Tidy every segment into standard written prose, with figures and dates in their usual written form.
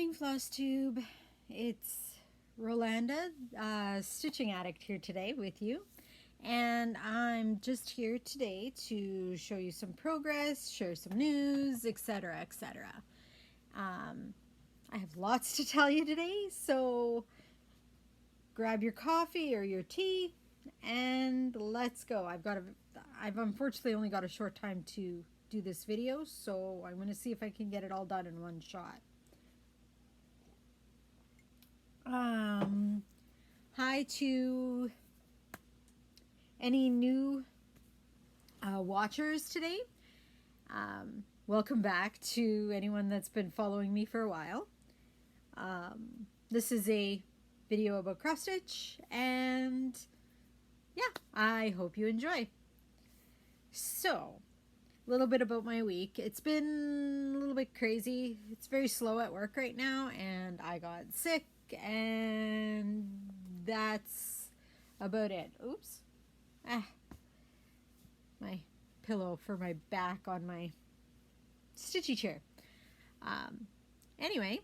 morning, FlossTube. It's Rolanda, stitching addict here today with you. And I'm just here today to show you some progress, share some news, etc., etc. I have lots to tell you today, so grab your coffee or your tea and let's go. I've unfortunately only got a short time to do this video, so I'm going to see if I can get it all done in one shot. Hi to any new watchers today. Welcome back to anyone that's been following me for a while. This is a video about cross stitch, and yeah, I hope you enjoy. So, a little bit about my week. It's been a little bit crazy. It's very slow at work right now, and I got sick, and that's about it. Oops. My pillow for my back on my stitchy chair. Anyway,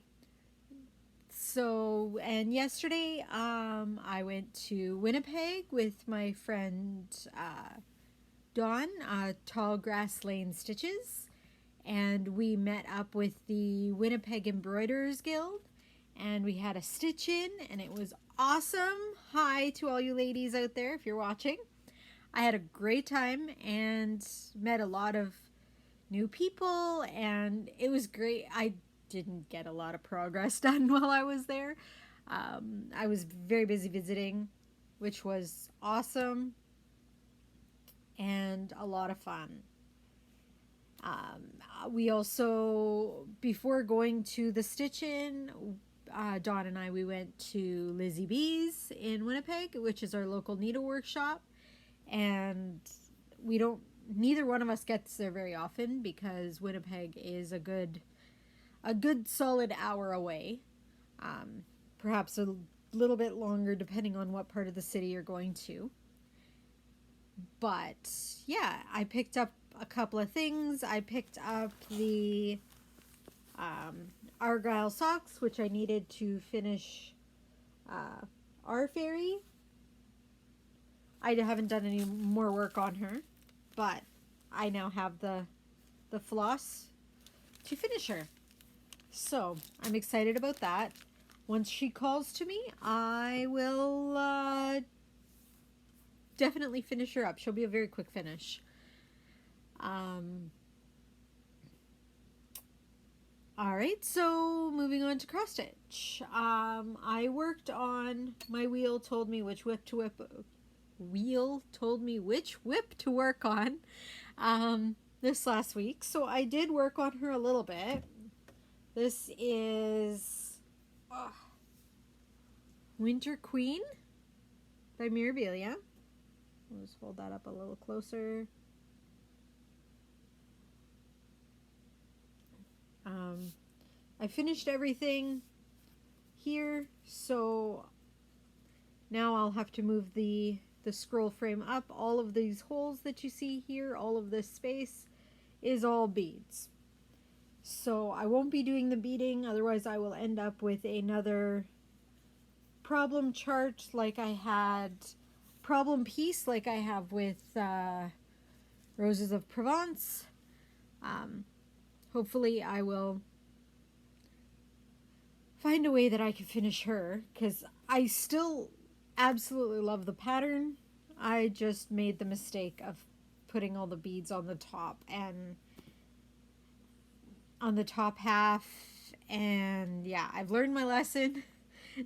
so, and yesterday I went to Winnipeg with my friend Dawn, Tall Grass Lane Stitches, and we met up with the Winnipeg Embroiderers Guild, and we had a stitch in, and it was awesome. Hi to all you ladies out there if you're watching. I had a great time and met a lot of new people, and it was great. I didn't get a lot of progress done while I was there. I was very busy visiting, which was awesome and a lot of fun. We also, before going to the stitch-in, Dawn and I, we went to Lizzie B's in Winnipeg, which is our local needlework shop, and neither one of us gets there very often because Winnipeg is a good solid hour away, perhaps a little bit longer depending on what part of the city you're going to. But yeah, I picked up a couple of things. I picked up the Argyle socks, which I needed to finish our fairy. I haven't done any more work on her, but I now have the floss to finish her. So I'm excited about that. Once she calls to me, I will definitely finish her up. She'll be a very quick finish. Alright, so moving on to cross stitch. I worked on my wheel told me which whip to work on this last week. So I did work on her a little bit. This is Winter Queen by Mirabilia. I'll just hold that up a little closer. I finished everything here, so now I'll have to move the scroll frame up. All of these holes that you see here, all of this space is all beads. So I won't be doing the beading, otherwise I will end up with another problem chart like I had, problem piece like I have with Roses of Provence. Hopefully I will find a way that I can finish her, because I still absolutely love the pattern. I just made the mistake of putting all the beads on the top and on the top half, and yeah, I've learned my lesson.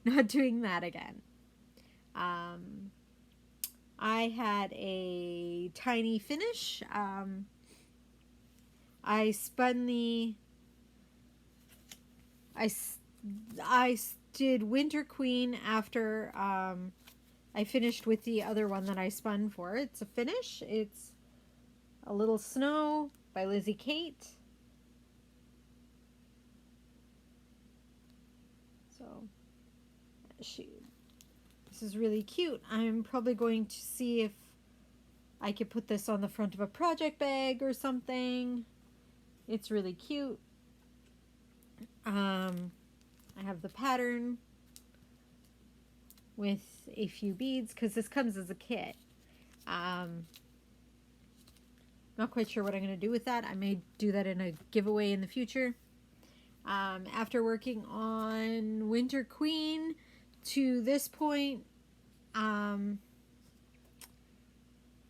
Not doing that again. I had a tiny finish. I spun I did Winter Queen after I finished with the other one that I spun for. It's a finish. It's A Little Snow by Lizzie Kate. So this is really cute. I'm probably going to see if I could put this on the front of a project bag or something. It's really cute. I have the pattern with a few beads because this comes as a kit. Not quite sure what I'm going to do with that. I may do that in a giveaway in the future. After working on Winter Queen to this point,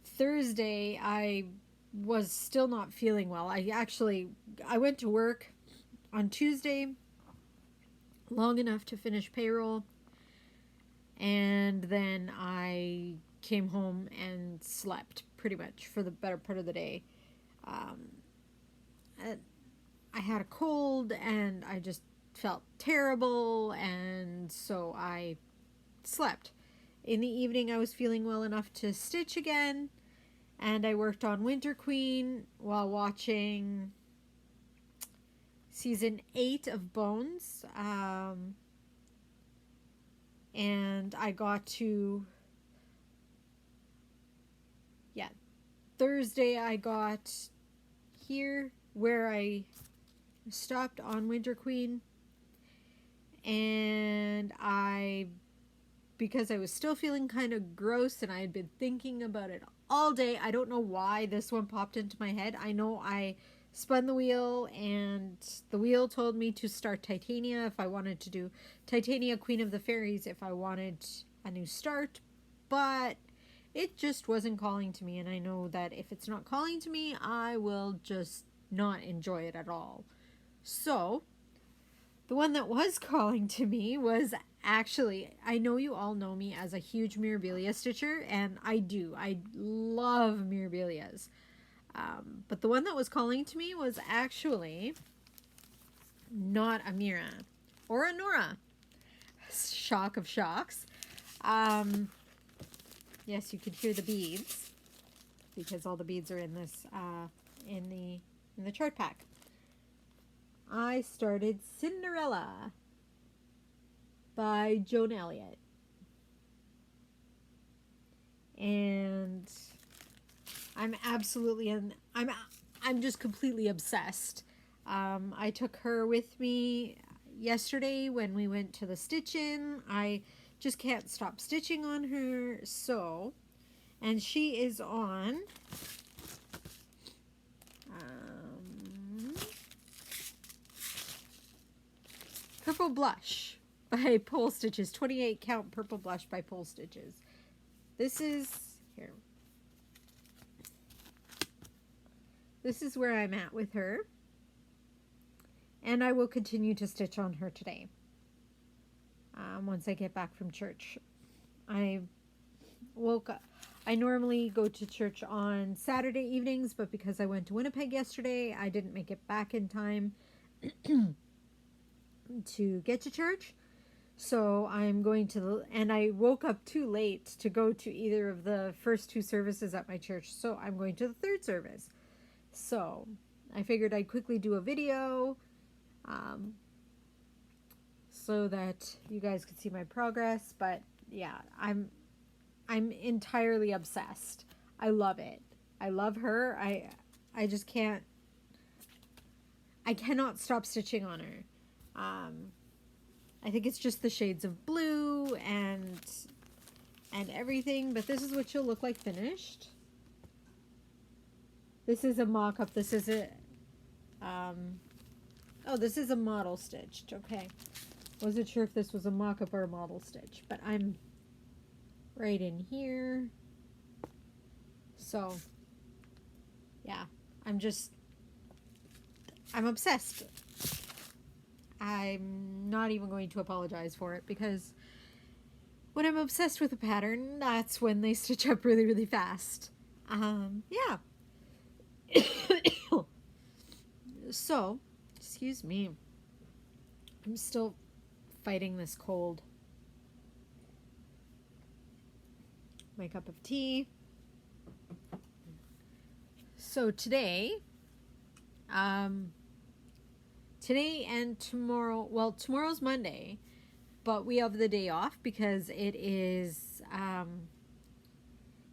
Thursday I was still not feeling well. I went to work on Tuesday long enough to finish payroll, and then I came home and slept pretty much for the better part of the day. I had a cold and I just felt terrible, and so I slept. In the evening I was feeling well enough to stitch again, and I worked on Winter Queen while watching season 8 of Bones. And I got to, Thursday I got here where I stopped on Winter Queen, and because I was still feeling kind of gross and I had been thinking about it all day, I don't know why this one popped into my head. I know I spun the wheel, and the wheel told me to start Titania if I wanted to do Titania Queen of the Fairies if I wanted a new start, but it just wasn't calling to me, and I know that if it's not calling to me, I will just not enjoy it at all. So the one that was calling to me was actually, I know you all know me as a huge Mirabilia stitcher, and I do. I love Mirabilias. But the one that was calling to me was actually not a Mira or a Nora. Shock of shocks. Yes, you could hear the beads because all the beads are in this in the chart pack. I started Cinderella by Joan Elliott, and I'm just completely obsessed. I took her with me yesterday when we went to the stitch-in. I just can't stop stitching on her, and she is on Purple Blush by Pole Stitches, 28 count Purple Blush by Pole Stitches. This is where I'm at with her, and I will continue to stitch on her today. Once I get back from church. I woke up. I normally go to church on Saturday evenings, but because I went to Winnipeg yesterday, I didn't make it back in time to get to church. So I'm going to, and I woke up too late to go to either of the first 2 services at my church, so I'm going to the 3rd service. So I figured I'd quickly do a video so that you guys could see my progress. But yeah, I'm entirely obsessed. I love it. I love her. I just can't. I cannot stop stitching on her. I think it's just the shades of blue and everything. But this is what she'll look like finished. This is a mock-up. This is a this is a model stitched. Okay. Wasn't sure if this was a mock-up or a model stitch, but I'm right in here. So, yeah, I'm obsessed. I'm not even going to apologize for it, because when I'm obsessed with a pattern, that's when they stitch up really, really fast. Yeah. So, excuse me. I'm still fighting this cold. My cup of tea. So today and tomorrow, well, tomorrow's Monday, but we have the day off because it is,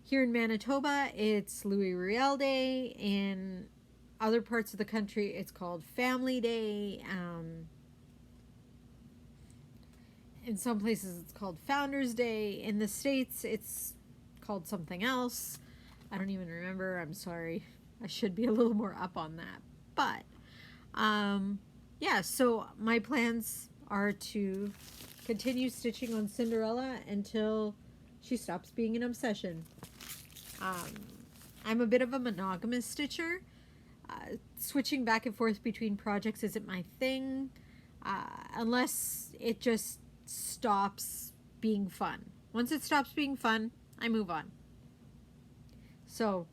here in Manitoba, it's Louis Riel Day. In other parts of the country, it's called Family Day. In some places it's called Founders Day. In the States it's called something else. I don't even remember. I'm sorry. I should be a little more up on that. But yeah, so my plans are to continue stitching on Cinderella until she stops being an obsession. I'm a bit of a monogamous stitcher. Switching back and forth between projects isn't my thing, unless it just stops being fun. Once it stops being fun, I move on. So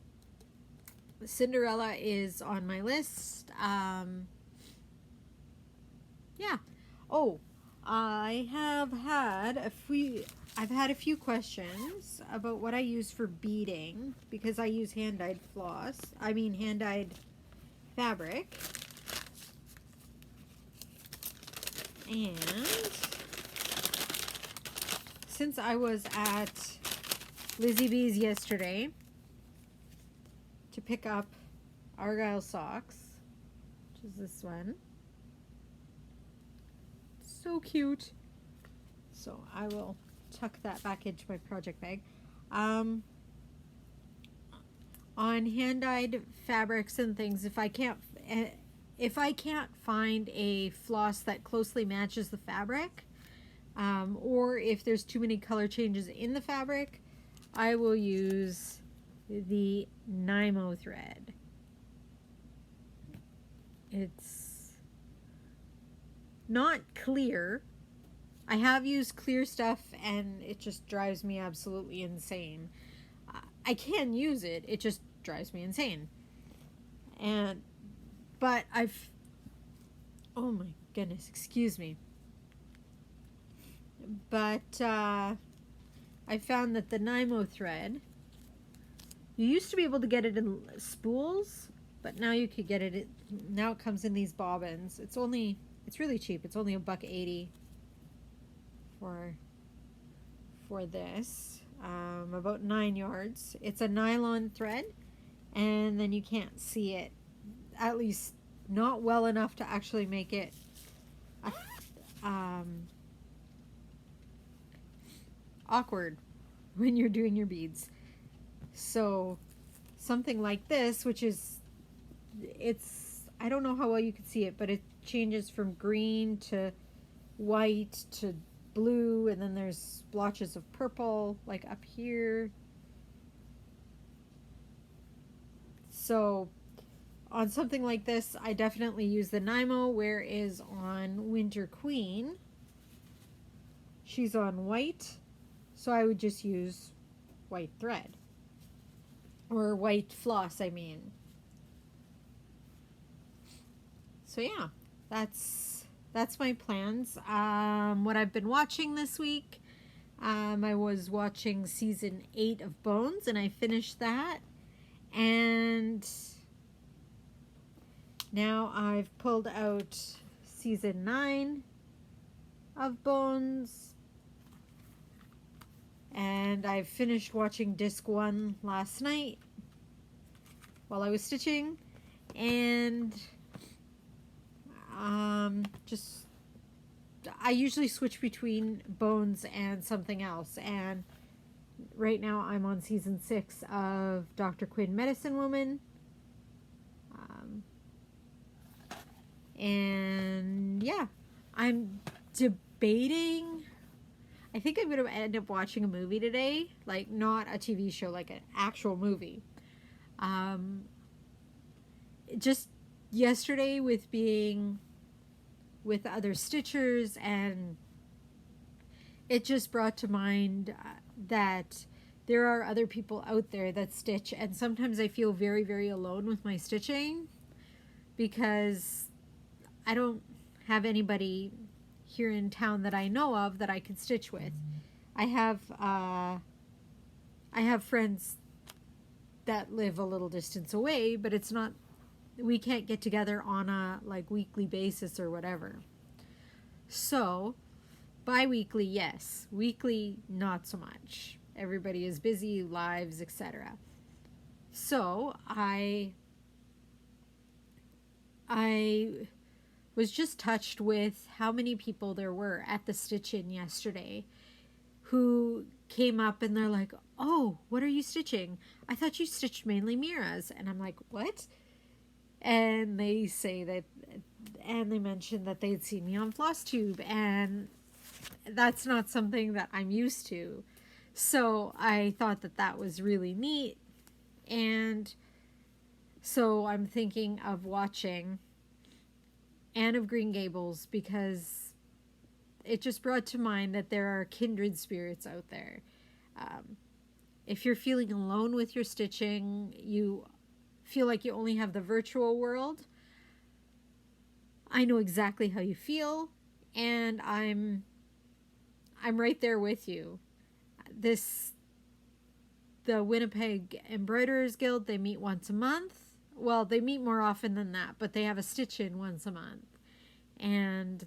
Cinderella is on my list. Yeah. Oh, I've had a few questions about what I use for beading, because I use hand-dyed hand-dyed fabric. And since I was at Lizzie B's yesterday to pick up Argyle socks, which is this one. So cute. So I will tuck that back into my project bag. On hand-dyed fabrics and things, if I can't find a floss that closely matches the fabric, or if there's too many color changes in the fabric, I will use the Nymo thread. It's not clear. I have used clear stuff and it just drives me absolutely insane. I can use it, it just drives me insane. But oh my goodness, excuse me. But I found that the Nymo thread, you used to be able to get it in spools, but now you could get it, now it comes in these bobbins. It's really cheap. It's only $1.80 for this, about 9 yards. It's a nylon thread, and then you can't see it, at least not well enough to actually make it awkward when you're doing your beads. So something like this, which is, I don't know how well you can see it, but it changes from green to white to blue, and then there's splotches of purple like up here. So on something like this, I definitely use the Nymo, whereas on Winter Queen, she's on white, so I would just use white thread, or white floss, I mean. So yeah, that's my plans. What I've been watching this week, I was watching season 8 of Bones, and I finished that. And now I've pulled out season 9 of Bones. And I finished watching disc 1 last night while I was stitching. And I usually switch between Bones and something else, and right now I'm on season 6 of Dr. Quinn Medicine Woman, and yeah, I'm debating. I think I'm going to end up watching a movie today, like not a TV show, like an actual movie. Just yesterday, with being with other stitchers, and it just brought to mind that there are other people out there that stitch, and sometimes I feel very, very alone with my stitching because I don't have anybody here in town that I know of that I could stitch with. I have friends that live a little distance away, but it's not, we can't get together on a like weekly basis or whatever. So bi-weekly, yes. Weekly, not so much. Everybody is busy, lives, etc. So I was just touched with how many people there were at the stitch-in yesterday who came up and they're like, oh, what are you stitching? I thought you stitched mainly Mira's. And I'm like, what? And they say that, and they mentioned that they'd seen me on FlossTube, and that's not something that I'm used to. So I thought that that was really neat. And so I'm thinking of watching Anne of Green Gables, because it just brought to mind that there are kindred spirits out there. If you're feeling alone with your stitching, you feel like you only have the virtual world, I know exactly how you feel, and I'm right there with you. The Winnipeg Embroiderers Guild, they meet once a month. Well, they meet more often than that, but they have a stitch-in once a month. And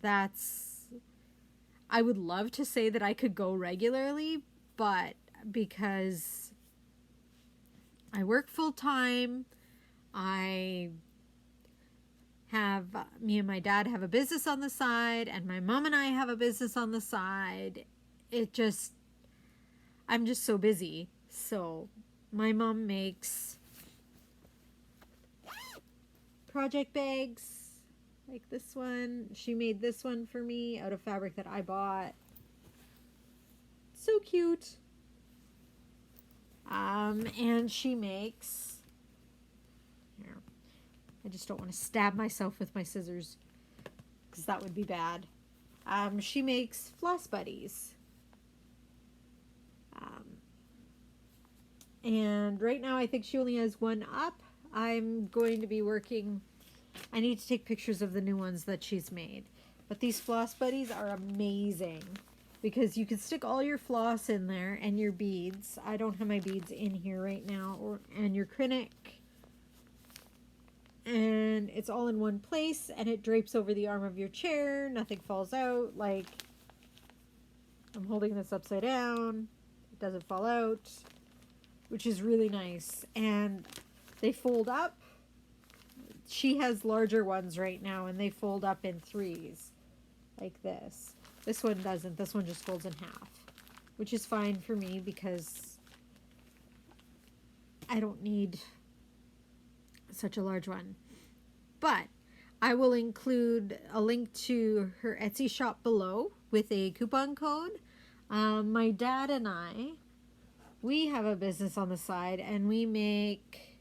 I would love to say that I could go regularly, but because I work full-time, me and my dad have a business on the side, and my mom and I have a business on the side. I'm just so busy. So my mom makes project bags like this one. She made this one for me out of fabric that I bought. So cute. And she makes, here, I just don't want to stab myself with my scissors because that would be bad. She makes floss buddies. And right now I think she only has one up. I'm going to be working, I need to take pictures of the new ones that she's made. But these floss buddies are amazing because you can stick all your floss in there and your beads. I don't have my beads in here right now, and your Krennic. And it's all in one place, and it drapes over the arm of your chair. Nothing falls out. Like, I'm holding this upside down. It doesn't fall out, which is really nice. And they fold up. She has larger ones right now, and they fold up in threes like this. This one doesn't. This one just folds in half, which is fine for me because I don't need such a large one. But I will include a link to her Etsy shop below with a coupon code. My dad and we have a business on the side, and we make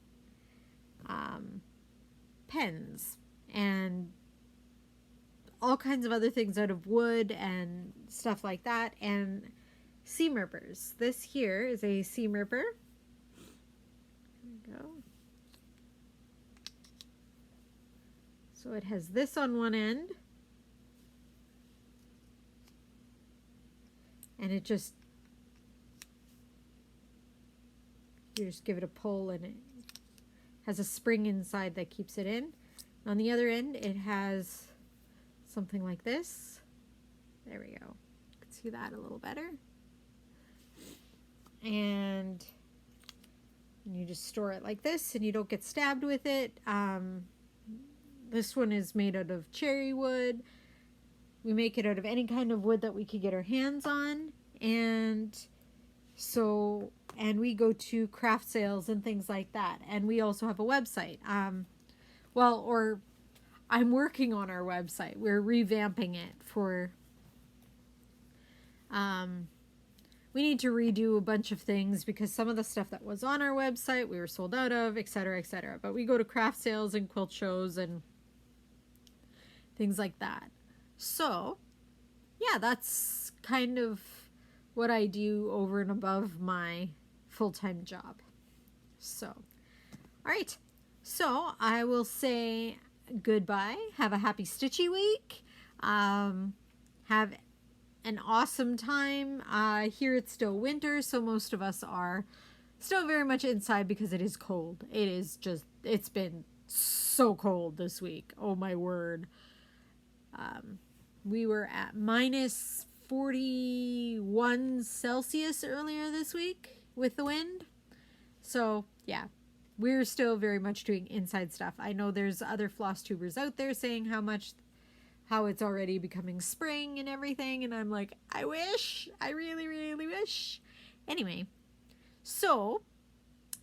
pens and all kinds of other things out of wood and stuff like that, and Seamrippers. This here is a Seamripper. There we go. So it has this on one end, and you just give it a pull, and it has a spring inside that keeps it in. On the other end, it has something like this. There we go. You can see that a little better. And you just store it like this, and you don't get stabbed with it. This one is made out of cherry wood. We make it out of any kind of wood that we could get our hands on. And we go to craft sales and things like that. And we also have a website. I'm working on our website. We're revamping it for, we need to redo a bunch of things because some of the stuff that was on our website we were sold out of, etc., etc. But we go to craft sales and quilt shows and things like that. So, yeah, that's kind of what I do over and above my full-time job. So, all right. So, I will say goodbye. Have a happy stitchy week. Have an awesome time. Here it's still winter, so most of us are still very much inside because it is cold. It's been so cold this week. Oh my word. We were at minus 41 Celsius earlier this week with the wind. So yeah, we're still very much doing inside stuff. I know there's other floss tubers out there saying how much how it's already becoming spring and everything. And I'm like, I wish, I really, really wish. Anyway, so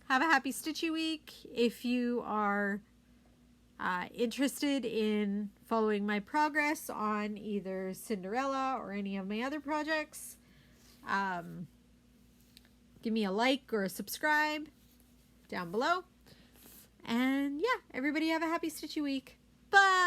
have a happy stitchy week. If you are interested in following my progress on either Cinderella or any of my other projects, give me a like or a subscribe down below. And yeah, everybody have a happy stitchy week. Bye!